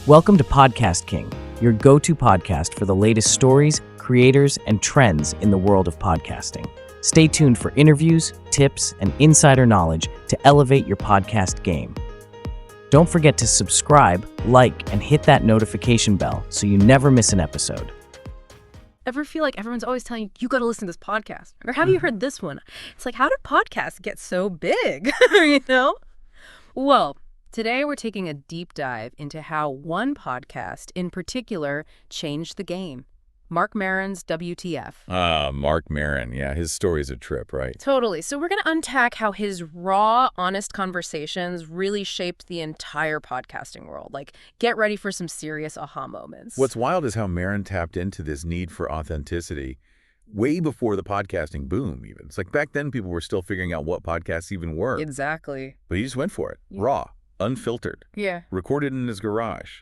Welcome to Podcast King, your go-to podcast for the latest stories, creators, and trends in the world of podcasting. Stay tuned for interviews, tips, and insider knowledge to elevate your podcast game. Don't forget to subscribe, like, and hit that notification bell so you never miss an episode. Ever feel like everyone's always telling you got to listen to this podcast? Or have you heard this one? It's like, how did podcasts get so big? Well, today we're taking a deep dive into how one podcast in particular changed the game. Marc Maron's WTF. Marc Maron. Yeah, his story is a trip, right? Totally. So we're going to unpack how his raw, honest conversations really shaped the entire podcasting world. Like, get ready for some serious aha moments. What's wild is how Maron tapped into this need for authenticity way before the podcasting boom, even. It's like back then people were still figuring out what podcasts even were. Exactly. But he just went for it. Yeah. Raw, unfiltered. Yeah. Recorded in his garage.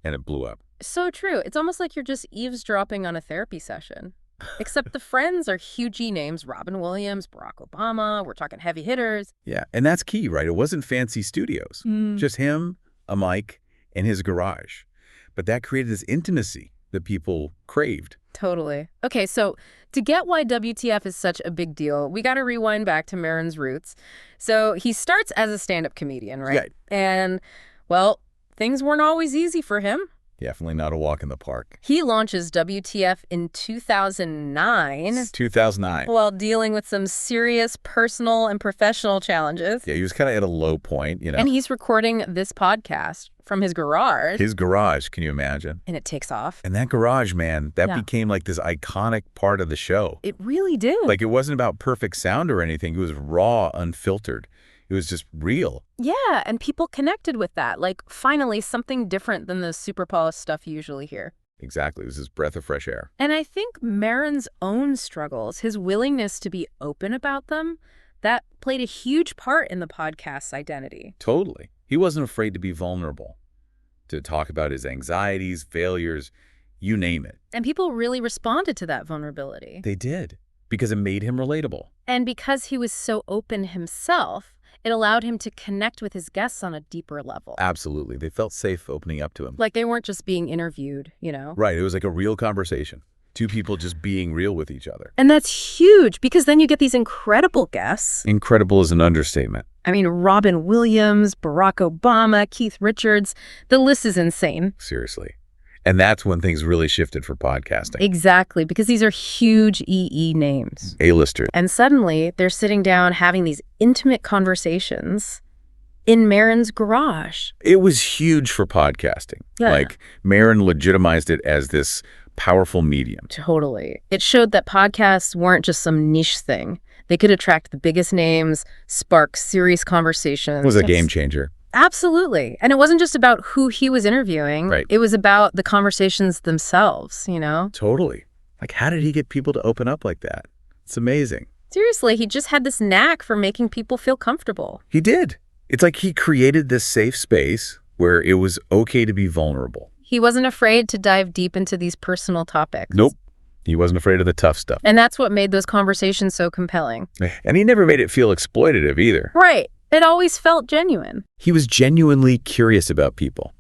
And it blew up. So true. It's almost like you're just eavesdropping on a therapy session. Except the friends are huge names. Robin Williams, Barack Obama. We're talking heavy hitters. Yeah, and that's key, right? It wasn't fancy studios. Just him, a mic, and his garage. But that created this intimacy that people craved. Totally. Okay, so to get why WTF is such a big deal, we got to rewind back to Maron's roots. So he starts as a stand-up comedian, right? Right. And, well, things weren't always easy for him. Definitely not a walk in the park. He launches WTF in 2009. 2009. While dealing with some serious personal and professional challenges. Yeah, he was kind of at a low point, you know. And he's recording this podcast from his garage. His garage, can you imagine? And it takes off. And that garage, man, that became like this iconic part of the show. It really did. Like, it wasn't about perfect sound or anything. It was raw, unfiltered. It was just real. Yeah, and people connected with that. Like, finally, something different than the super polished stuff you usually hear. Exactly. It was his breath of fresh air. And I think Maron's own struggles, his willingness to be open about them, that played a huge part in the podcast's identity. Totally. He wasn't afraid to be vulnerable, to talk about his anxieties, failures, you name it. And people really responded to that vulnerability. They did, because it made him relatable. And because he was so open himself, it allowed him to connect with his guests on a deeper level. Absolutely. They felt safe opening up to him. Like they weren't just being interviewed, you know? Right. It was like a real conversation. Two people just being real with each other. And that's huge because then you get these incredible guests. Incredible is an understatement. I mean, Robin Williams, Barack Obama, Keith Richards. The list is insane. Seriously. And that's when things really shifted for podcasting. Exactly, because these are huge EE names. A-listers. And suddenly, they're sitting down having these intimate conversations in Maron's garage. It was huge for podcasting. Yeah. Like, Maron legitimized it as this powerful medium. Totally. It showed that podcasts weren't just some niche thing. They could attract the biggest names, spark serious conversations. It was a game changer. Absolutely. And it wasn't just about who he was interviewing. Right. It was about the conversations themselves, you know? Totally. Like, how did he get people to open up like that? It's amazing. Seriously, he just had this knack for making people feel comfortable. He did. It's like he created this safe space where it was okay to be vulnerable. He wasn't afraid to dive deep into these personal topics. Nope. He wasn't afraid of the tough stuff. And that's what made those conversations so compelling. And he never made it feel exploitative either. Right. It always felt genuine. He was genuinely curious about people.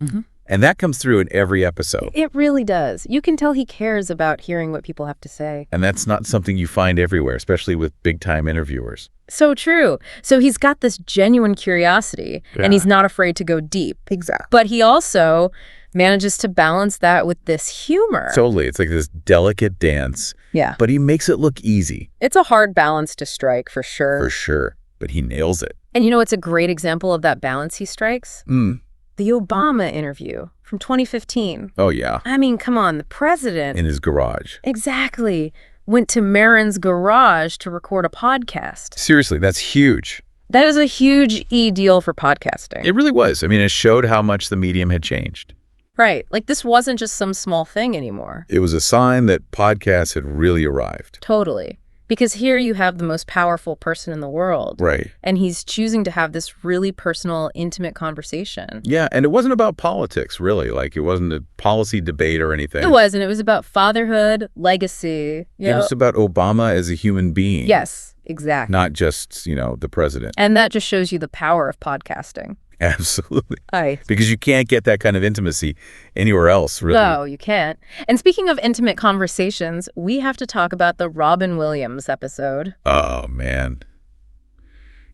And that comes through in every episode. It really does. You can tell he cares about hearing what people have to say. And that's not something you find everywhere, especially with big-time interviewers. So true. So he's got this genuine curiosity, and he's not afraid to go deep. Exactly. But he also manages to balance that with this humor. Totally. It's like this delicate dance. Yeah. But he makes it look easy. It's a hard balance to strike, for sure. For sure. But he nails it. And you know what's a great example of that balance he strikes? The Obama interview from 2015. Oh, yeah. I mean, come on, the president. In his garage. Exactly. Went to Maron's garage to record a podcast. Seriously, that's huge. That is a huge deal for podcasting. It really was. I mean, it showed how much the medium had changed. Right. Like, this wasn't just some small thing anymore. It was a sign that podcasts had really arrived. Totally. Because here you have the most powerful person in the world. Right. And he's choosing to have this really personal, intimate conversation. Yeah, and it wasn't about politics, really. Like, it wasn't a policy debate or anything. It wasn't. It was about fatherhood, legacy. It was about Obama as a human being. Yes, exactly. Not just, the president. And that just shows you the power of podcasting. Absolutely. Because you can't get that kind of intimacy anywhere else, really. No, you can't. And speaking of intimate conversations, we have to talk about the Robin Williams episode. Oh, man.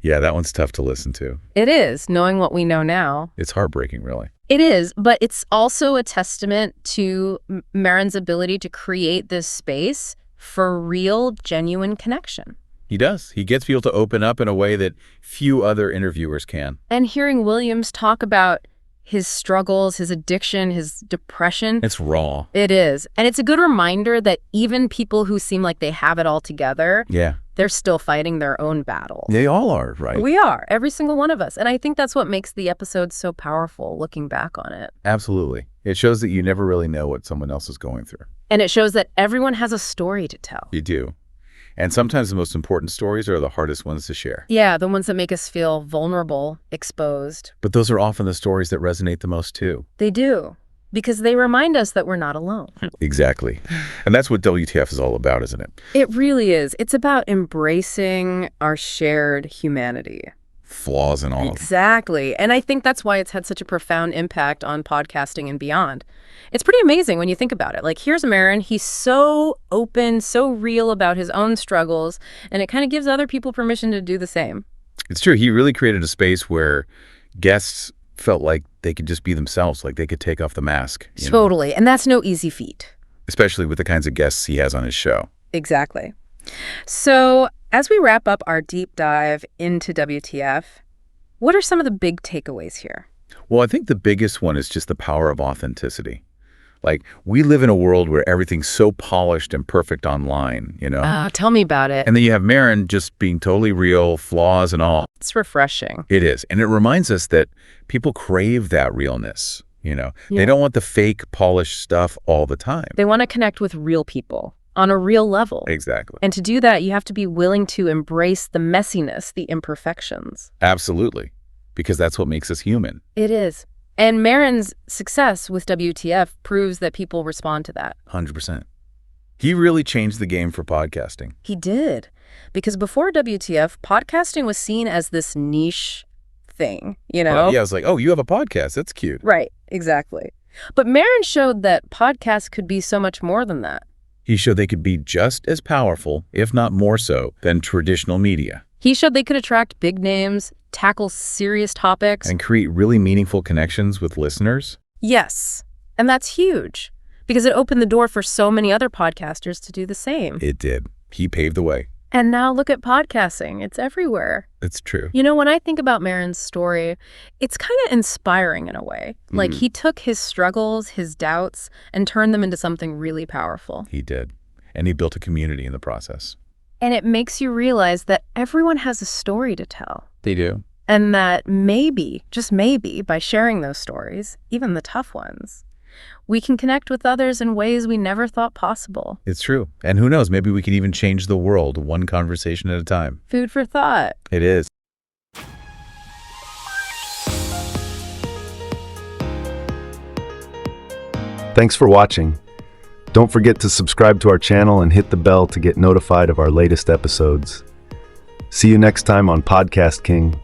Yeah, that one's tough to listen to. It is, knowing what we know now. It's heartbreaking, really. It is, but it's also a testament to Maron's ability to create this space for real, genuine connection. He does. He gets people to open up in a way that few other interviewers can. And hearing Williams talk about his struggles, his addiction, his depression. It's raw. It is. And it's a good reminder that even people who seem like they have it all together, they're still fighting their own battles. They all are, right? We are, every single one of us. And I think that's what makes the episode so powerful, looking back on it. Absolutely. It shows that you never really know what someone else is going through. And it shows that everyone has a story to tell. You do. And sometimes the most important stories are the hardest ones to share. Yeah, the ones that make us feel vulnerable, exposed. But those are often the stories that resonate the most, too. They do, because they remind us that we're not alone. Exactly. And that's what WTF is all about, isn't it? It really is. It's about embracing our shared humanity. Flaws and all. Exactly. And I think that's why it's had such a profound impact on podcasting and beyond. It's pretty amazing when you think about it. Like, here's Maron. He's so open, so real about his own struggles, and it kind of gives other people permission to do the same. It's true. He really created a space where guests felt like they could just be themselves, like they could take off the mask. Totally. And that's no easy feat. Especially with the kinds of guests he has on his show. Exactly. So as we wrap up our deep dive into WTF, what are some of the big takeaways here? Well, I think the biggest one is just the power of authenticity. Like, we live in a world where everything's so polished and perfect online, Tell me about it. And then you have Maron just being totally real, flaws and all. It's refreshing. It is. And it reminds us that people crave that realness, They don't want the fake, polished stuff all the time. They want to connect with real people on a real level. Exactly. And to do that, you have to be willing to embrace the messiness, the imperfections. Absolutely. Because that's what makes us human. It is. And Maron's success with WTF proves that people respond to that. 100%. He really changed the game for podcasting. He did. Because before WTF, podcasting was seen as this niche thing, Yeah, I was like, oh, you have a podcast. That's cute. Right, exactly. But Maron showed that podcasts could be so much more than that. He showed they could be just as powerful, if not more so, than traditional media. He showed they could attract big names, tackle serious topics. And create really meaningful connections with listeners. Yes. And that's huge, because it opened the door for so many other podcasters to do the same. It did. He paved the way. And now look at podcasting. It's everywhere. It's true. When I think about Maron's story, it's kind of inspiring in a way. Like, he took his struggles, his doubts, and turned them into something really powerful. He did. And he built a community in the process. And it makes you realize that everyone has a story to tell. They do. And that maybe, just maybe, by sharing those stories, even the tough ones, we can connect with others in ways we never thought possible. It's true. And who knows, maybe we can even change the world one conversation at a time. Food for thought. It is. Thanks for watching. Don't forget to subscribe to our channel and hit the bell to get notified of our latest episodes. See you next time on Podcast King.